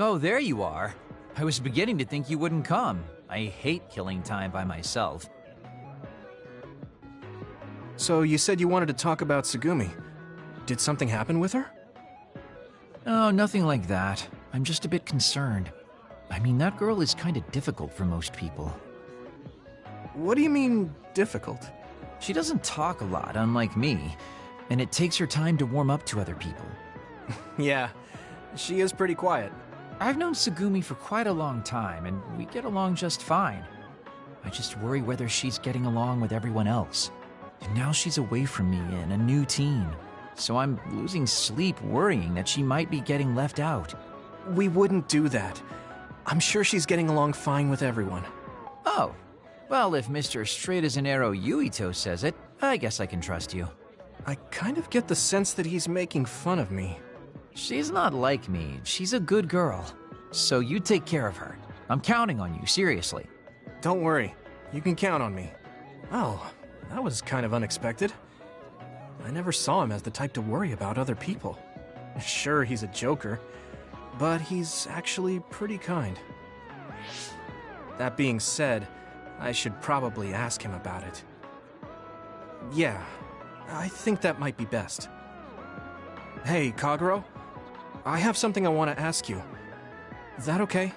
Oh, there you are. I was beginning to think you wouldn't come. I hate killing time by myself. So you said you wanted to talk about Tsugumi. Did something happen with her? Oh, nothing like that. I'm just a bit concerned. I mean, that girl is kind of difficult for most people. What do you mean, difficult? She doesn't talk a lot, unlike me, and it takes her time to warm up to other people. Yeah, she is pretty quiet. I've known Tsugumi for quite a long time, and we get along just fine. I just worry whether she's getting along with everyone else. And now she's away from me in a new team, so I'm losing sleep worrying that she might be getting left out. We wouldn't do that. I'm sure she's getting along fine with everyone. Oh, well, if Mr. Straight as an Arrow Yuito says it, I guess I can trust you. I kind of get the sense that he's making fun of me. She's not like me. She's a good girl. So you take care of her. I'm counting on you, seriously. Don't worry. You can count on me. Oh, that was kind of unexpected. I never saw him as the type to worry about other people. Sure, he's a joker, but he's actually pretty kind. That being said, I should probably ask him about it. Yeah, I think that might be best. Hey, Kagero, I have something I want to ask you. Is that okay?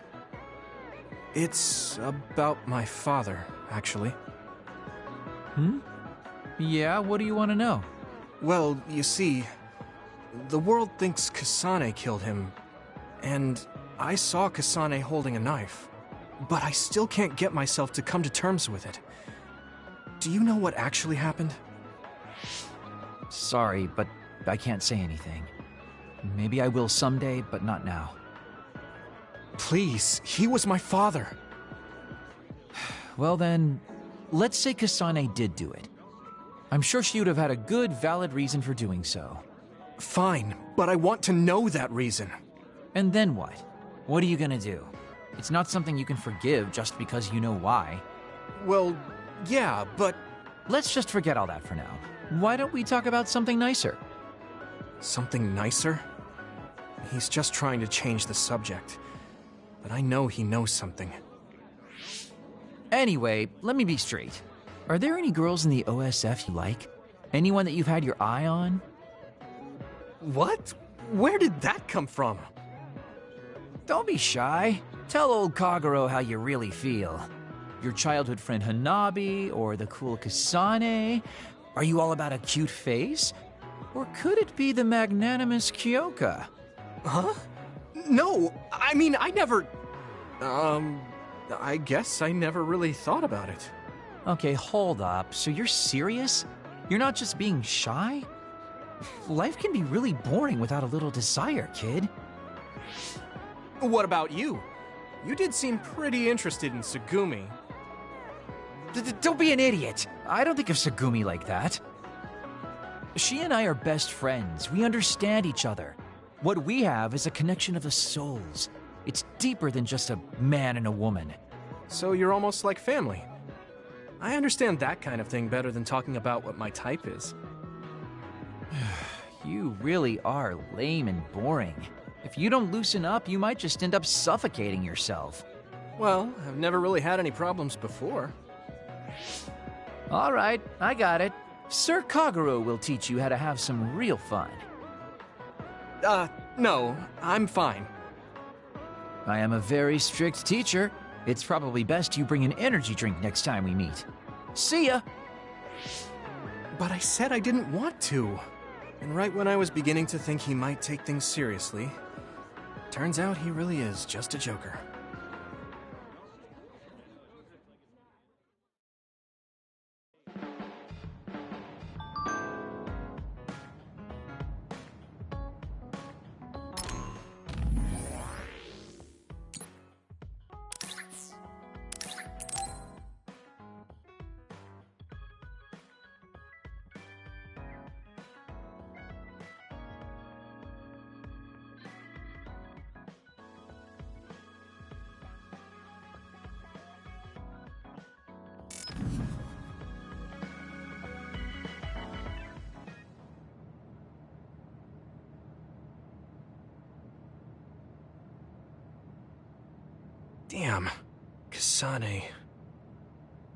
It's about my father, actually. Hmm? Yeah, what do you want to know? Well, you see, the world thinks Kasane killed him, and I saw Kasane holding a knife, but I still can't get myself to come to terms with it. Do you know what actually happened? Sorry, but I can't say anything. Maybe I will someday, but not now. Please, he was my father. Well then, let's say Kasane did do it. I'm sure she would have had a good, valid reason for doing so. Fine, but I want to know that reason. And then what? What are you gonna do? It's not something you can forgive just because you know why. Well, yeah, but... Let's just forget all that for now. Why don't we talk about something nicer? Something nicer? He's just trying to change the subject. But I know he knows something. Anyway, let me be straight. Are there any girls in the OSF you like? Anyone that you've had your eye on? What? Where did that come from? Don't be shy. Tell old Kagero how you really feel. Your childhood friend Hanabi, or the cool Kasane? Are you all about a cute face? Or could it be the magnanimous Kyoka? Huh? No, I mean, I never... I guess I never really thought about it. Okay, hold up. So you're serious? You're not just being shy? Life can be really boring without a little desire, kid. What about you? You did seem pretty interested in Tsugumi. Don't be an idiot. I don't think of Tsugumi like that. She and I are best friends. We understand each other. What we have is a connection of the souls. It's deeper than just a man and a woman. So you're almost like family. I understand that kind of thing better than talking about what my type is. You really are lame and boring. If you don't loosen up, you might just end up suffocating yourself. Well, I've never really had any problems before. All right, I got it. Sir Kagero will teach you how to have some real fun. No, I'm fine. I am a very strict teacher. It's probably best you bring an energy drink next time we meet. See ya! But I said I didn't want to. And right when I was beginning to think he might take things seriously, turns out he really is just a joker. Damn. Kasane.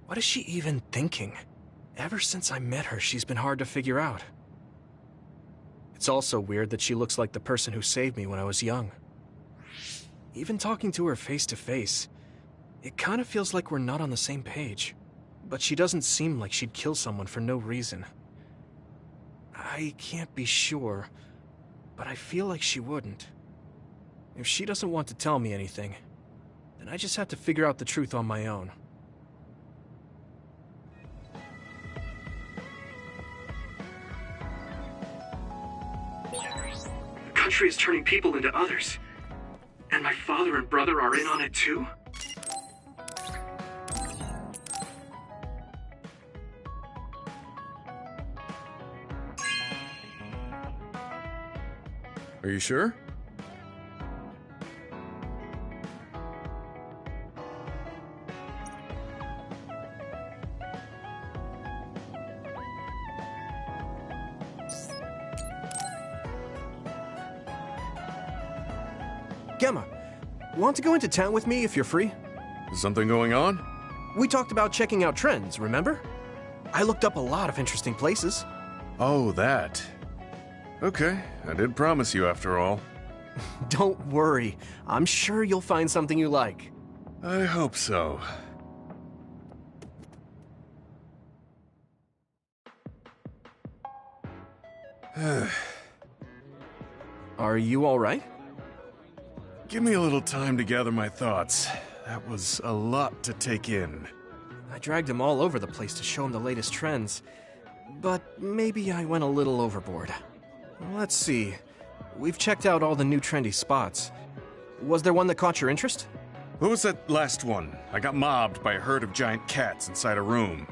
What is she even thinking? Ever since I met her, she's been hard to figure out. It's also weird that she looks like the person who saved me when I was young. Even talking to her face to face, it kind of feels like we're not on the same page. But she doesn't seem like she'd kill someone for no reason. I can't be sure, but I feel like she wouldn't. If she doesn't want to tell me anything, then I just have to figure out the truth on my own. The country is turning people into others. And my father and brother are in on it too? Are you sure? Gemma, want to go into town with me if you're free? Is something going on? We talked about checking out trends, remember? I looked up a lot of interesting places. Oh, that. Okay, I did promise you after all. Don't worry, I'm sure you'll find something you like. I hope so. Are you all right? Give me a little time to gather my thoughts. That was a lot to take in. I dragged him all over the place to show him the latest trends, but maybe I went a little overboard. Let's see. We've checked out all the new trendy spots. Was there one that caught your interest? What was that last one? I got mobbed by a herd of giant cats inside a room.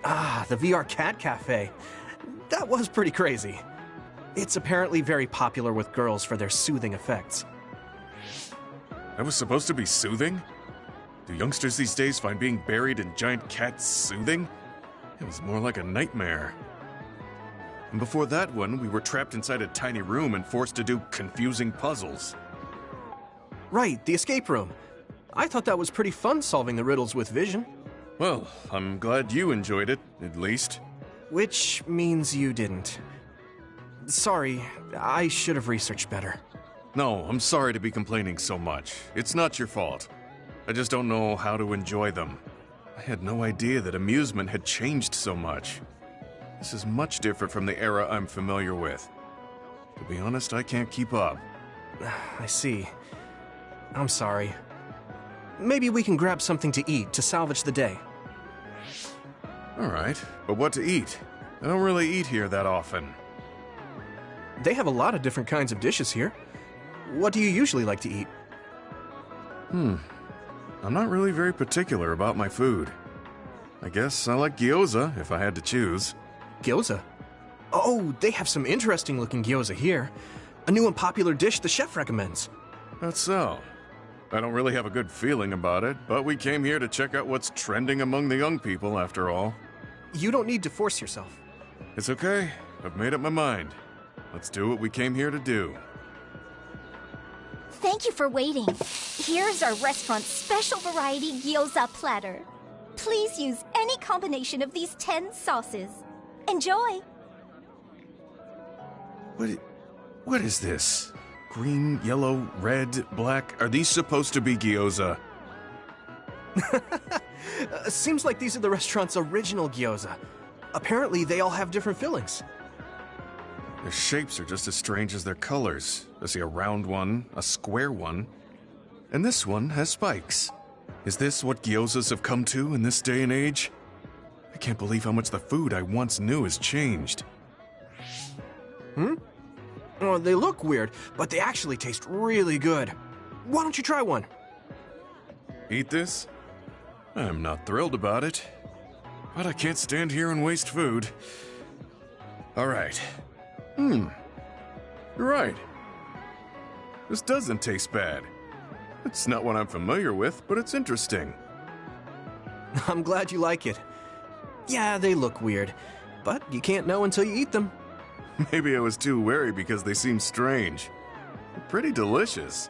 Ah, the VR Cat Cafe. That was pretty crazy. It's apparently very popular with girls for their soothing effects. That was supposed to be soothing? Do youngsters these days find being buried in giant cats soothing? It was more like a nightmare. And before that one, we were trapped inside a tiny room and forced to do confusing puzzles. Right, the escape room. I thought that was pretty fun solving the riddles with vision. Well, I'm glad you enjoyed it, at least. Which means you didn't. Sorry, I should have researched better. No, I'm sorry to be complaining so much. It's not your fault. I just don't know how to enjoy them. I had no idea that amusement had changed so much. This is much different from the era I'm familiar with. To be honest, I can't keep up. I see. I'm sorry. Maybe we can grab something to eat to salvage the day. All right, but what to eat? I don't really eat here that often. They have a lot of different kinds of dishes here. What do you usually like to eat? I'm not really very particular about my food. I guess I like gyoza if I had to choose. Gyoza? Oh, they have some interesting looking gyoza here. A new and popular dish the chef recommends. That's so. I don't really have a good feeling about it, but we came here to check out what's trending among the young people after all. You don't need to force yourself. It's okay. I've made up my mind. Let's do what we came here to do. Thank you for waiting. Here's our restaurant's special variety gyoza platter. Please use any combination of these 10 sauces. Enjoy! What is this? Green, yellow, red, black? Are these supposed to be gyoza? Seems like these are the restaurant's original gyoza. Apparently, they all have different fillings. Their shapes are just as strange as their colors. I see a round one, a square one, and this one has spikes. Is this what gyozas have come to in this day and age? I can't believe how much the food I once knew has changed. Oh, they look weird, but they actually taste really good. Why don't you try one? Eat this? I'm not thrilled about it, but I can't stand here and waste food. All right. You're right. This doesn't taste bad. It's not what I'm familiar with, but it's interesting. I'm glad you like it. Yeah, they look weird, but you can't know until you eat them. Maybe I was too wary because they seem strange. They're pretty delicious.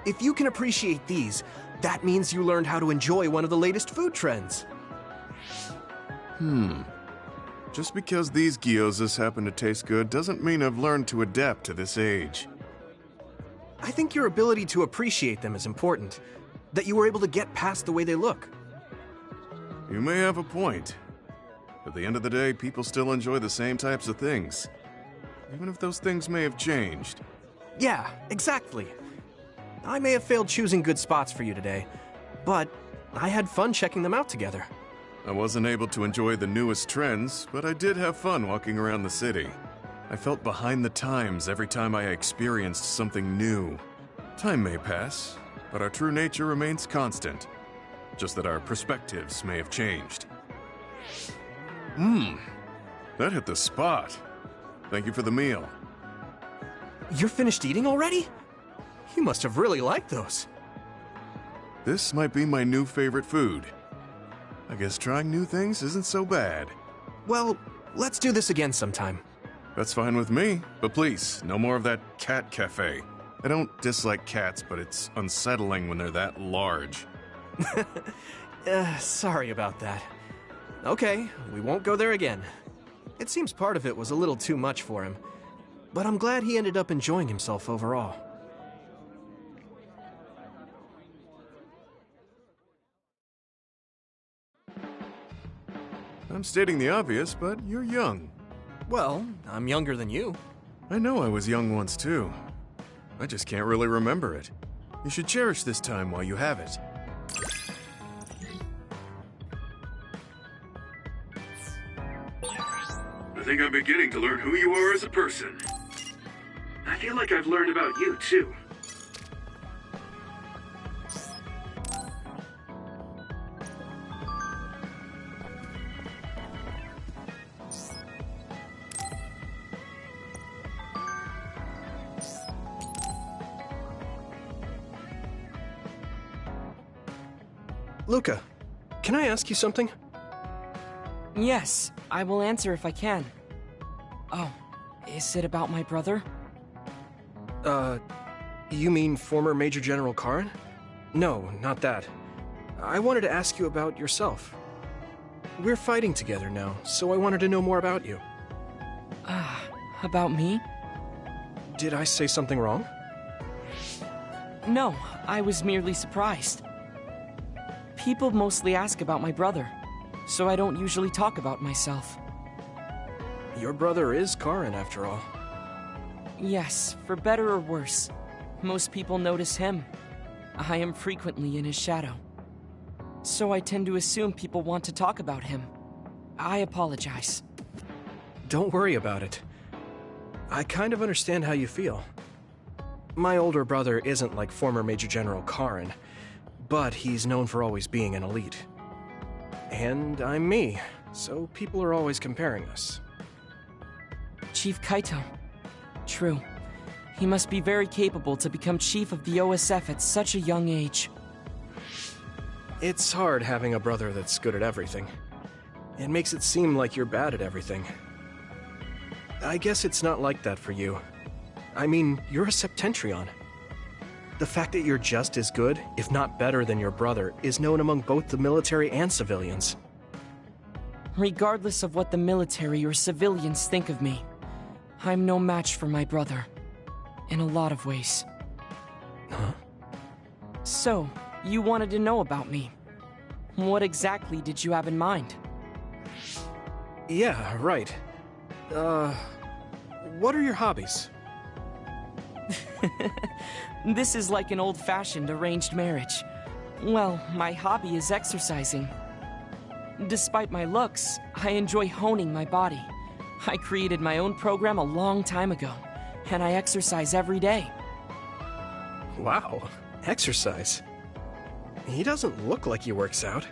If you can appreciate these, that means you learned how to enjoy one of the latest food trends. Just because these gyozas happen to taste good doesn't mean I've learned to adapt to this age. I think your ability to appreciate them is important. That you were able to get past the way they look. You may have a point. At the end of the day, people still enjoy the same types of things. Even if those things may have changed. Yeah, exactly. I may have failed choosing good spots for you today, but I had fun checking them out together. I wasn't able to enjoy the newest trends, but I did have fun walking around the city. I felt behind the times every time I experienced something new. Time may pass, but our true nature remains constant. Just that our perspectives may have changed. That hit the spot. Thank you for the meal. You're finished eating already? You must have really liked those. This might be my new favorite food. I guess trying new things isn't so bad. Well, let's do this again sometime. That's fine with me, but please, no more of that cat cafe. I don't dislike cats, but it's unsettling when they're that large. Sorry about that. Okay, we won't go there again. It seems part of it was a little too much for him, but I'm glad he ended up enjoying himself overall. I'm stating the obvious, but you're young. Well, I'm younger than you. I know I was young once too. I just can't really remember it. You should cherish this time while you have it. I think I'm beginning to learn who you are as a person. I feel like I've learned about you, too. Luca, can I ask you something? Yes, I will answer if I can. Oh, is it about my brother? You mean former Major General Karen? No, not that. I wanted to ask you about yourself. We're fighting together now, so I wanted to know more about you. About me? Did I say something wrong? No, I was merely surprised. People mostly ask about my brother, so I don't usually talk about myself. Your brother is Karen, after all. Yes, for better or worse. Most people notice him. I am frequently in his shadow. So I tend to assume people want to talk about him. I apologize. Don't worry about it. I kind of understand how you feel. My older brother isn't like former Major General Karen, but he's known for always being an elite. And I'm me, so people are always comparing us. Chief Kaito. True. He must be very capable to become chief of the OSF at such a young age. It's hard having a brother that's good at everything. It makes it seem like you're bad at everything. I guess it's not like that for you. I mean, you're a Septentrion. The fact that you're just as good, if not better than your brother, is known among both the military and civilians. Regardless of what the military or civilians think of me, I'm no match for my brother. In a lot of ways. Huh? So, you wanted to know about me. What exactly did you have in mind? Yeah, right. What are your hobbies? This is like an old-fashioned arranged marriage. Well, my hobby is exercising. Despite my looks, I enjoy honing my body. I created my own program a long time ago, and I exercise every day. Wow, exercise. He doesn't look like he works out.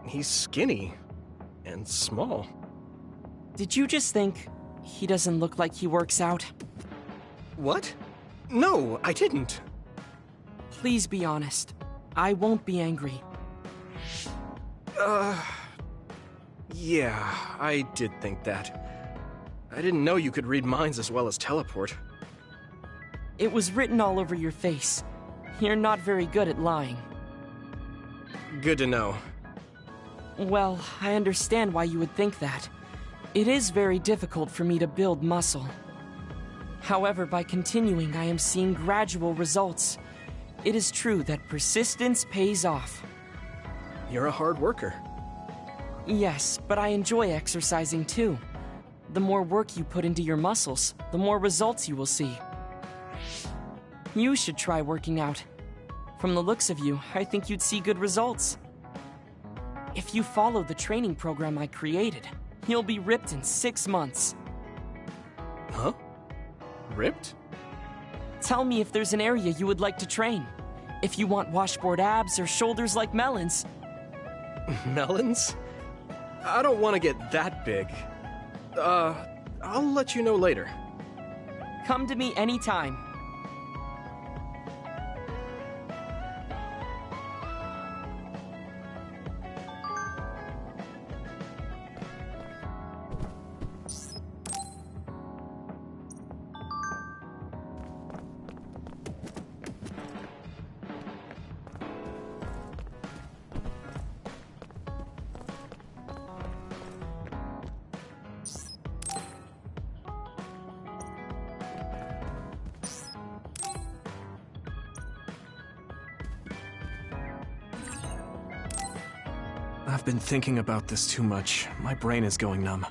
He's skinny and small. Did you just think he doesn't look like he works out? What? No, I didn't. Please be honest. I won't be angry. Yeah, I did think that. I didn't know you could read minds as well as teleport. It was written all over your face. You're not very good at lying. Good to know. Well, I understand why you would think that. It is very difficult for me to build muscle. However, by continuing, I am seeing gradual results. It is true that persistence pays off. You're a hard worker. Yes, but I enjoy exercising too. The more work you put into your muscles, the more results you will see. You should try working out. From the looks of you, I think you'd see good results. If you follow the training program I created, you'll be ripped in 6 months. Huh? Ripped? Tell me if there's an area you would like to train. If you want washboard abs or shoulders like melons. Melons? I don't want to get that big. I'll let you know later. Come to me anytime. I've been thinking about this too much. My brain is going numb.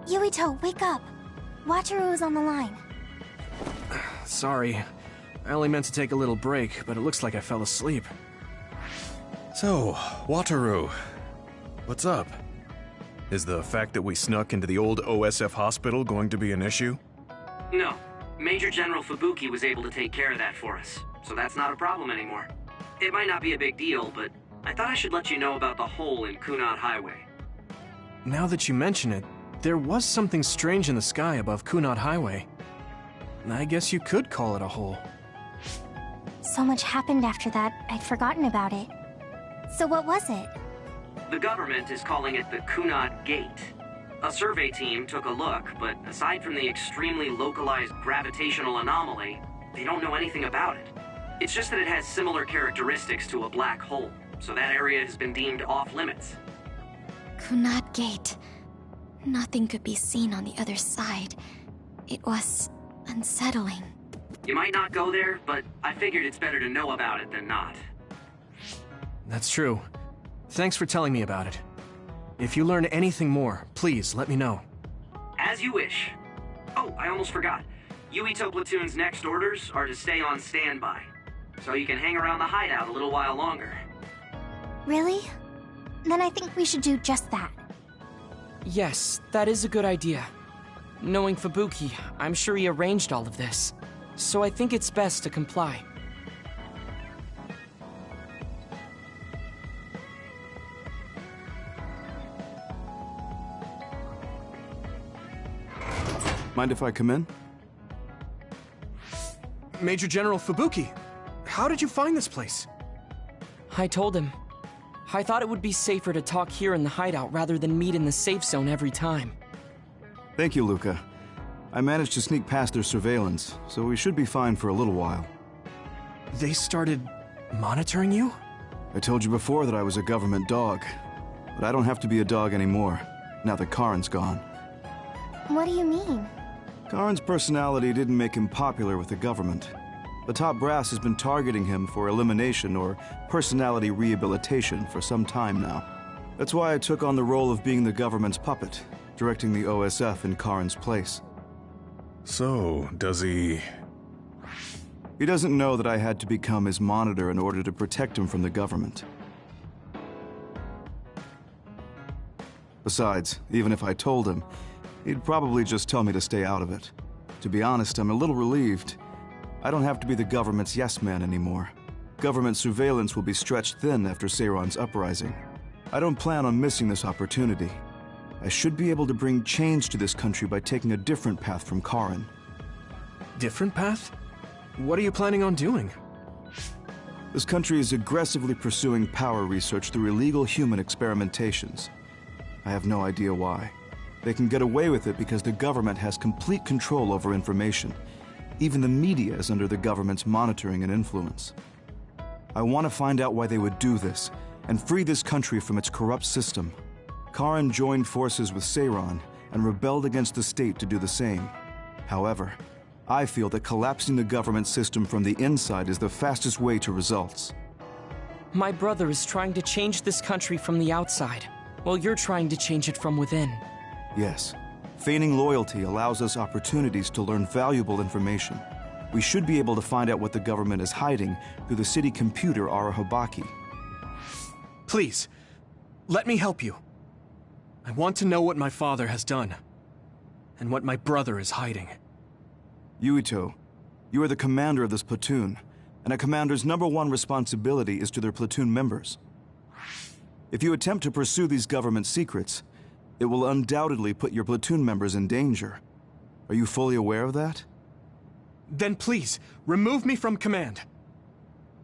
Yuito, wake up! Wataru's on the line. Sorry. I only meant to take a little break, but it looks like I fell asleep. So, Wataru, what's up? Is the fact that we snuck into the old OSF hospital going to be an issue? No. Major General Fubuki was able to take care of that for us, so that's not a problem anymore. It might not be a big deal, but I thought I should let you know about the hole in Kunad Highway. Now that you mention it, there was something strange in the sky above Kunad Highway. I guess you could call it a hole. So much happened after that, I'd forgotten about it. So what was it? The government is calling it the Kunad Gate. A survey team took a look, but aside from the extremely localized gravitational anomaly, they don't know anything about it. It's just that it has similar characteristics to a black hole, so that area has been deemed off-limits. Kunad Gate. Nothing could be seen on the other side. It was unsettling. You might not go there, but I figured it's better to know about it than not. That's true. Thanks for telling me about it. If you learn anything more, please let me know. As you wish. Oh, I almost forgot. Yuito Platoon's next orders are to stay on standby, so you can hang around the hideout a little while longer. Really? Then I think we should do just that. Yes, that is a good idea. Knowing Fubuki, I'm sure he arranged all of this. So I think it's best to comply. Mind if I come in? Major General Fubuki, how did you find this place? I told him. I thought it would be safer to talk here in the hideout rather than meet in the safe zone every time. Thank you, Luca. I managed to sneak past their surveillance, so we should be fine for a little while. They started monitoring you? I told you before that I was a government dog, but I don't have to be a dog anymore, now that Karin's gone. What do you mean? Karin's personality didn't make him popular with the government. The top brass has been targeting him for elimination or personality rehabilitation for some time now. That's why I took on the role of being the government's puppet, directing the OSF in Karin's place. So, does he... He doesn't know that I had to become his monitor in order to protect him from the government. Besides, even if I told him, he'd probably just tell me to stay out of it. To be honest, I'm a little relieved. I don't have to be the government's yes man anymore. Government surveillance will be stretched thin after Seiron's uprising. I don't plan on missing this opportunity. I should be able to bring change to this country by taking a different path from Karin. Different path? What are you planning on doing? This country is aggressively pursuing power research through illegal human experimentations. I have no idea why. They can get away with it because the government has complete control over information. Even the media is under the government's monitoring and influence. I want to find out why they would do this, and free this country from its corrupt system. Karin joined forces with Seiron and rebelled against the state to do the same. However, I feel that collapsing the government system from the inside is the fastest way to results. My brother is trying to change this country from the outside, while you're trying to change it from within. Yes. Feigning loyalty allows us opportunities to learn valuable information. We should be able to find out what the government is hiding through the city computer Arahobaki. Please, let me help you. I want to know what my father has done, and what my brother is hiding. Yuito, you are the commander of this platoon, and a commander's #1 responsibility is to their platoon members. If you attempt to pursue these government secrets, it will undoubtedly put your platoon members in danger. Are you fully aware of that? Then please, remove me from command.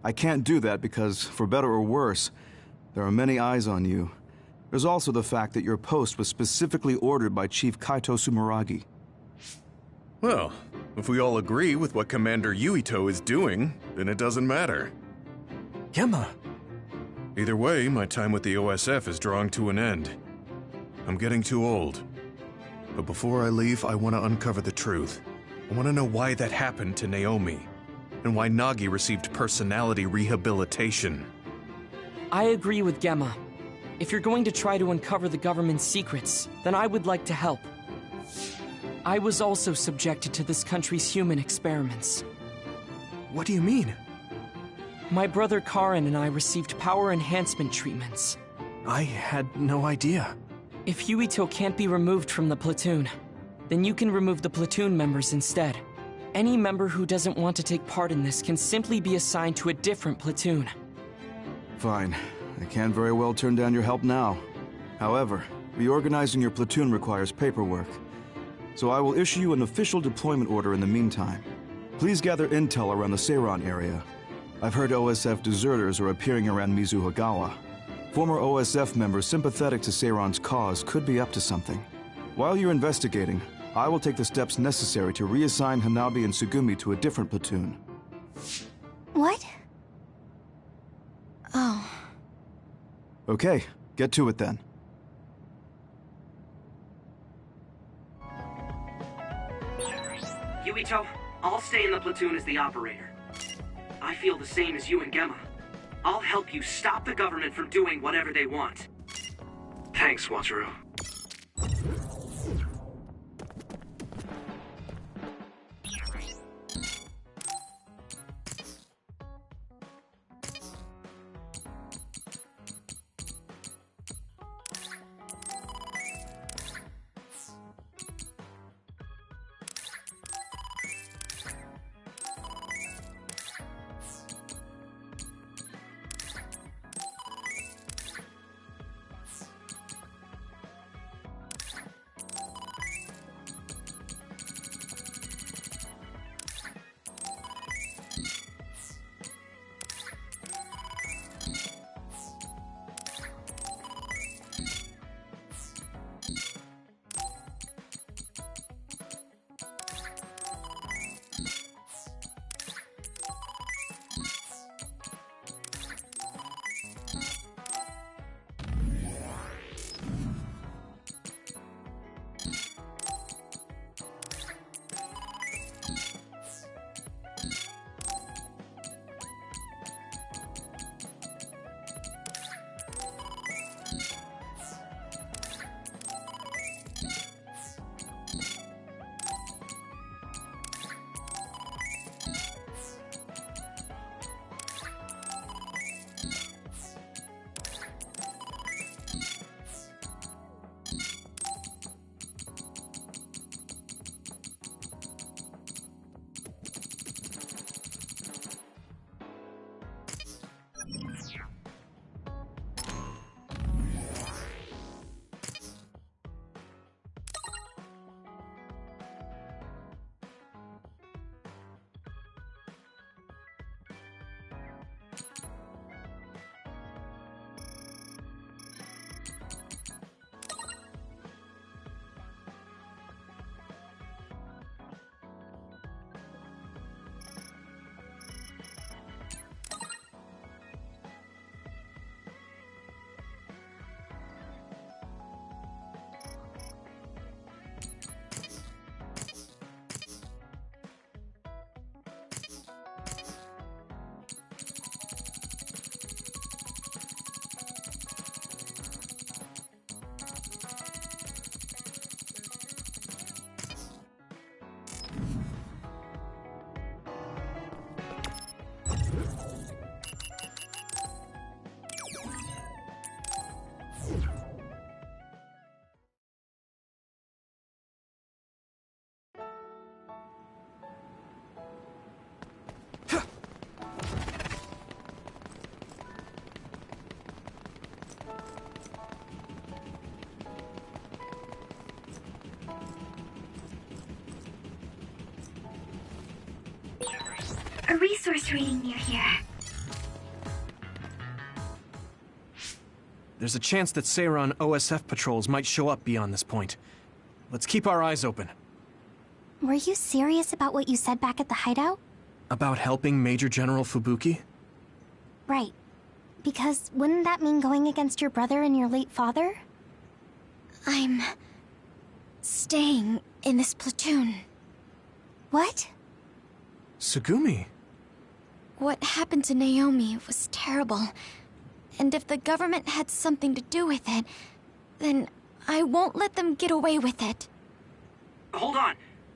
I can't do that because, for better or worse, there are many eyes on you. There's also the fact that your post was specifically ordered by Chief Kaito Sumeragi. Well, if we all agree with what Commander Yuito is doing, then it doesn't matter. Gemma. Either way, my time with the OSF is drawing to an end. I'm getting too old. But before I leave, I want to uncover the truth. I want to know why that happened to Naomi, and why Nagi received personality rehabilitation. I agree with Gemma. If you're going to try to uncover the government's secrets, then I would like to help. I was also subjected to this country's human experiments. What do you mean? My brother Karin and I received power enhancement treatments. I had no idea. If Yuito can't be removed from the platoon, then you can remove the platoon members instead. Any member who doesn't want to take part in this can simply be assigned to a different platoon. Fine. I can't very well turn down your help now. However, reorganizing your platoon requires paperwork. So I will issue you an official deployment order in the meantime. Please gather intel around the Seiron area. I've heard OSF deserters are appearing around Mizuhagawa. Former OSF members sympathetic to Seiron's cause could be up to something. While you're investigating, I will take the steps necessary to reassign Hanabi and Sugumi to a different platoon. What? Oh. Okay, get to it then. Yuito, I'll stay in the platoon as the operator. I feel the same as you and Gemma. I'll help you stop the government from doing whatever they want. Thanks, Wataru. a resource reading near here. There's a chance that Seiran OSF patrols might show up beyond this point. Let's keep our eyes open. Were you serious about what you said back at the hideout? About helping Major General Fubuki? Right. Because wouldn't that mean going against your brother and your late father? I'm staying in this platoon. What? Tsugumi. What happened to Naomi was terrible. And if the government had something to do with it, then I won't let them get away with it. Hold on.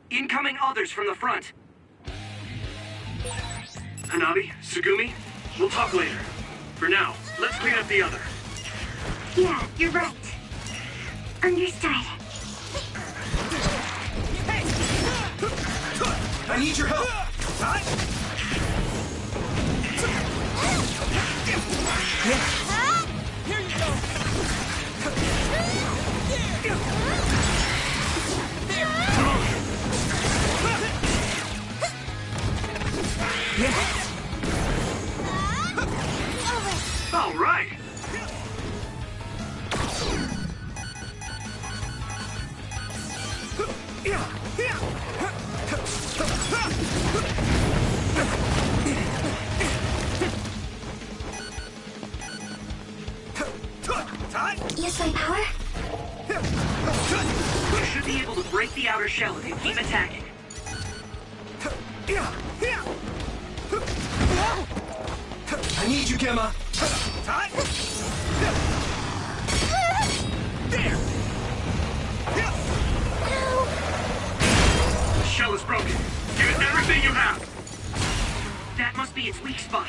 Incoming others from the front. Hanabi, Tsugumi, we'll talk later. For now, let's clean up the other. Yeah, you're right. Understood. I need your help! Here you go! All right. Use my power? You should be able to break the outer shell if you keep attacking. I need you, Gemma! There! The shell is broken. Give it everything you have. That must be its weak spot.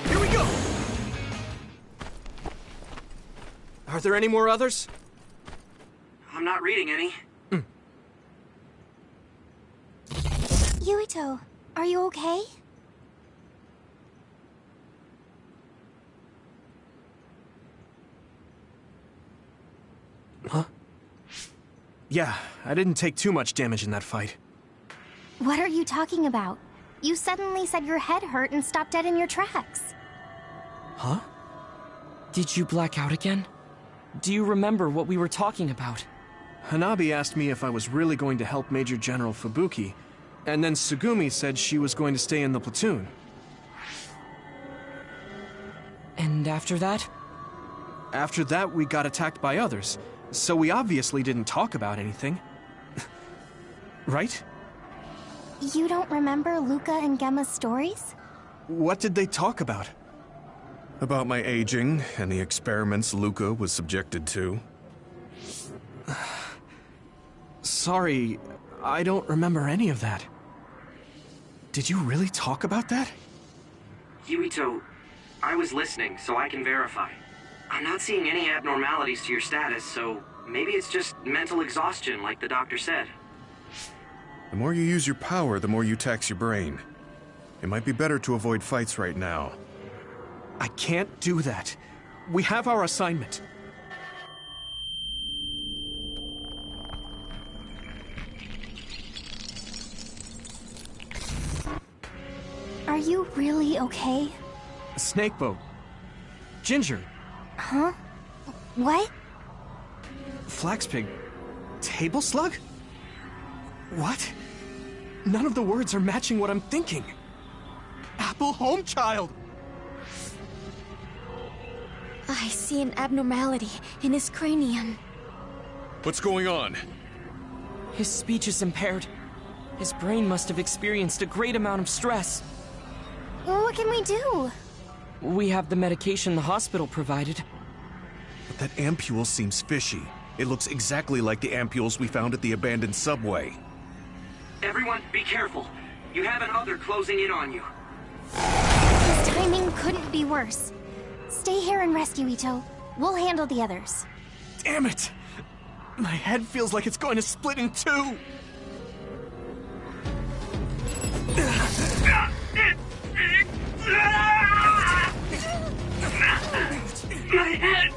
Here we go! Are there any more others? I'm not reading any. Yuito, are you okay? Huh? Yeah, I didn't take too much damage in that fight. What are you talking about? You suddenly said your head hurt and stopped dead in your tracks. Huh? Did you black out again? Do you remember what we were talking about? Hanabi asked me if I was really going to help Major General Fubuki, and then Tsugumi said she was going to stay in the platoon. And after that? After that, we got attacked by others, so we obviously didn't talk about anything. Right? You don't remember Luca and Gemma's stories? What did they talk about? About my aging and the experiments Luca was subjected to. Sorry, I don't remember any of that. Did you really talk about that? Yuito, I was listening, so I can verify. I'm not seeing any abnormalities to your status, so maybe it's just mental exhaustion, like the doctor said. The more you use your power, the more you tax your brain. It might be better to avoid fights right now. I can't do that. We have our assignment. Are you really okay? Snakeboat. Ginger. Huh? What? Flaxpig. Table slug? What? None of the words are matching what I'm thinking. Apple home child! I see an abnormality in his cranium. What's going on? His speech is impaired. His brain must have experienced a great amount of stress. What can we do? We have the medication the hospital provided. But that ampule seems fishy. It looks exactly like the ampules we found at the abandoned subway. Everyone, be careful. You have an other closing in on you. His timing couldn't be worse. Stay here and rest, Yuito. We'll handle the others. Damn it! My head feels like it's going to split in two! My head!